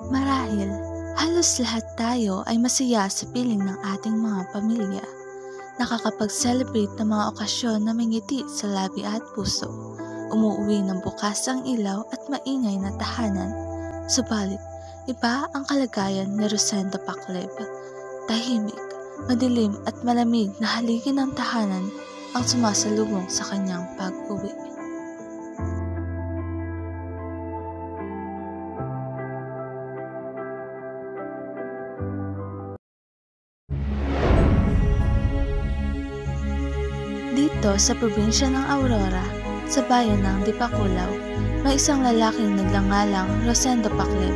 Marahil, halos lahat tayo ay masaya sa piling ng ating mga pamilya. Nakakapag-celebrate ng mga okasyon na may ngiti sa labi at puso. Umuuwi ng bukas ang ilaw at maingay na tahanan. Subalit, iba ang kalagayan ni Rosendo Pacleb. Tahimik, madilim at malamig na haligi ng tahanan ang sumasalubong sa kanyang pag-uwi. Dito sa probinsya ng Aurora, sa bayan ng Dipakulaw, may isang lalaking naglangalang Rosendo Pacleb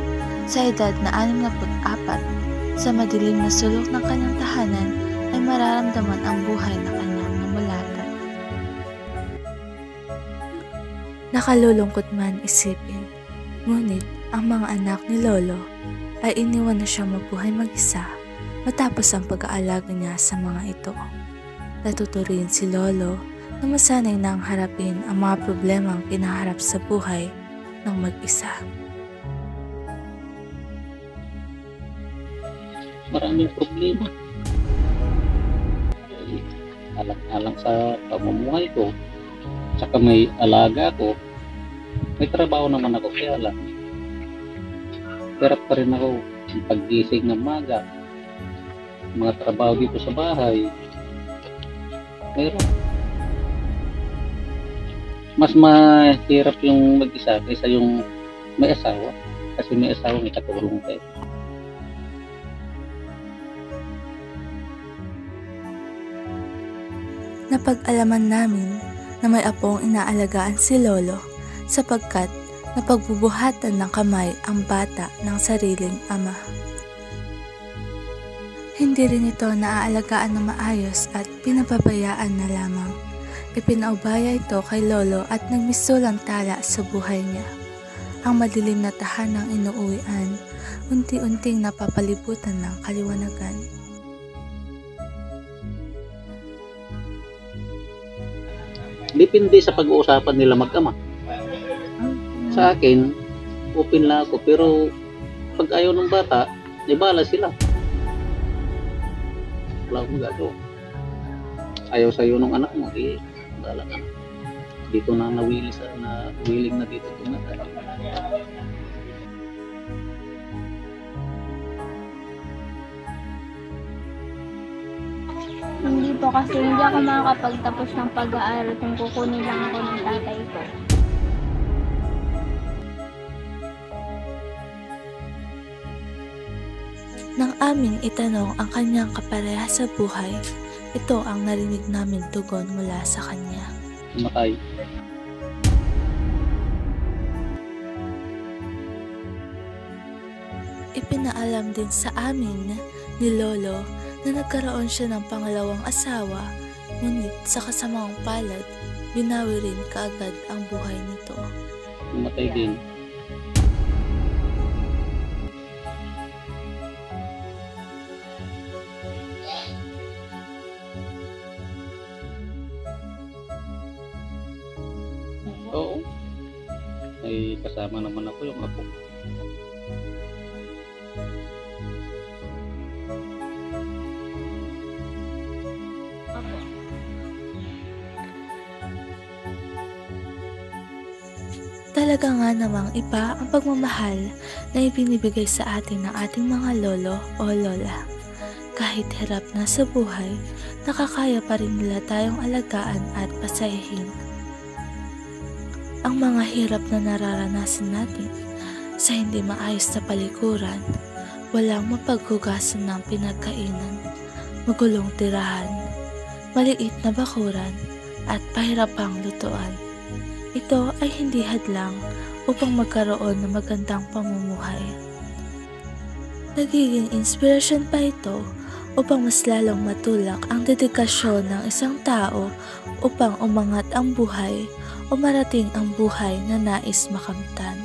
sa edad na 64. Sa madilim na sulok ng kanyang tahanan ay mararamdaman ang buhay na kanyang namulatan. Nakalulungkot man isipin, ngunit ang mga anak ni Lolo ay iniwan na siyang mabuhay mag-isa matapos ang pag-aalaga niya sa mga ito. Natuto rin si Lolo na masanay nang harapin ang mga problemang pinaharap sa buhay ng mag-isa. Maraming problema. Alang-alang sa pamumuhay ko, saka may alaga ko, may trabaho naman ako, kaya lang hirap pa rin ako paggising ng maga, mga trabaho dito sa bahay. Pero mas mahirap yung mag-isa kaysa yung may asawa, kasi may asawa may katulong tayo. Napag-alaman namin na may apong inaalagaan si Lolo sapagkat napagbubuhatan ng kamay ang bata ng sariling ama. Hindi rin ito naaalagaan na maayos at pinababayaan na lamang. Ipinaubaya ito kay Lolo at nagmisulang tala sa buhay niya. Ang madilim na tahanang inuuwian, unti-unting napapalibutan ng kaliwanagan. Depende sa pag-uusapan nila mag-ama. Sa akin, open lang ako, pero pag ayaw ng bata, di bala sila. Wala akong magagawa. Ayaw sa'yo ng anak mo, bala ka na. Dito na willing na dito tumata. Hindi po kasi hindi ako makakapagtapos ng pag-aaral kung kukunin lang ako ng tatay ko. Nang aming itanong ang kanyang kapareha sa buhay, ito ang narinig naming tugon mula sa kanya. Matay. Ipinaalam din sa amin ni Lolo na nagkaroon siya ng pangalawang asawa, ngunit sa kasamang palad, binawi rin kaagad ang buhay nito. Matay din. Oo. Ay kasama naman ako yung apo. Talaga nga namang iba ang pagmamahal na ibinibigay sa atin ng ating mga lolo o lola. Kahit hirap na sa buhay, nakakaya pa rin nila tayong alagaan at pasayahin. Ang mga hirap na nararanasan natin sa hindi maayos na palikuran, walang mapaghugasan ng pinagkainan, magulong tirahan, maliit na bakuran at pahirapang lutuan. Ito ay hindi hadlang upang magkaroon ng magandang pamumuhay. Nagiging inspirasyon pa ito upang mas lalong matulak ang dedikasyon ng isang tao upang umangat ang buhay o marating ang buhay na nais makamtan.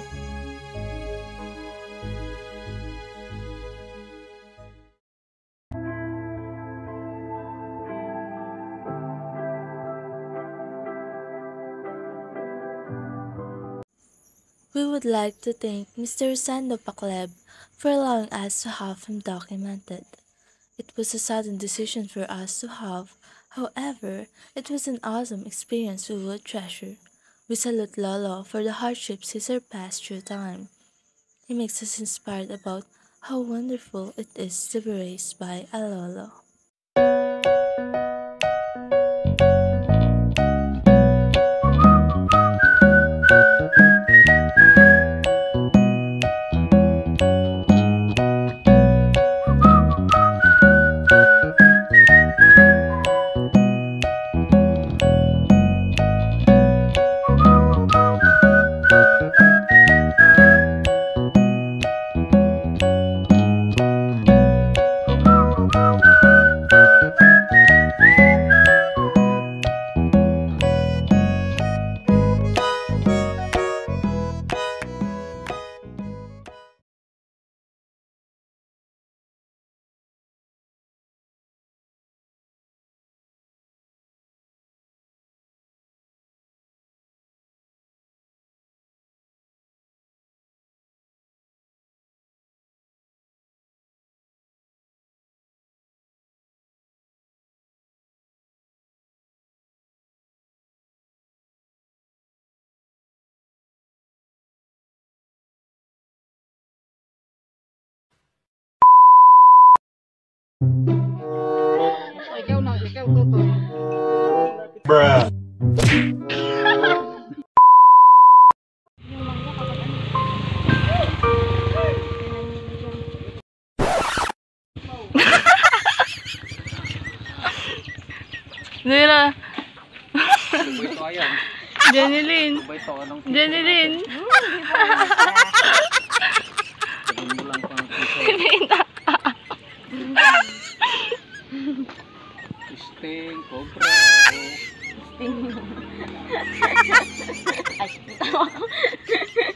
We would like to thank Mr. Rosendo Pacleb for allowing us to have him documented. It was a sudden decision for us to have, however, it was an awesome experience we will treasure. We salute Lolo for the hardships he surpassed through time. He makes us inspired about how wonderful it is to be raised by a Lolo. Bruh. Nira, Sabay to ayan. Jenilyn, Sabay to anong Jenilyn. Sabay mo lang kung Sting, Cobra,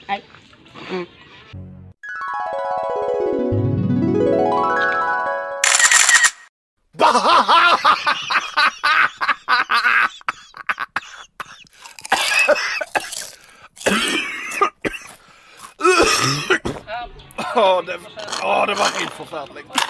Ay. Det var helt förfärligt.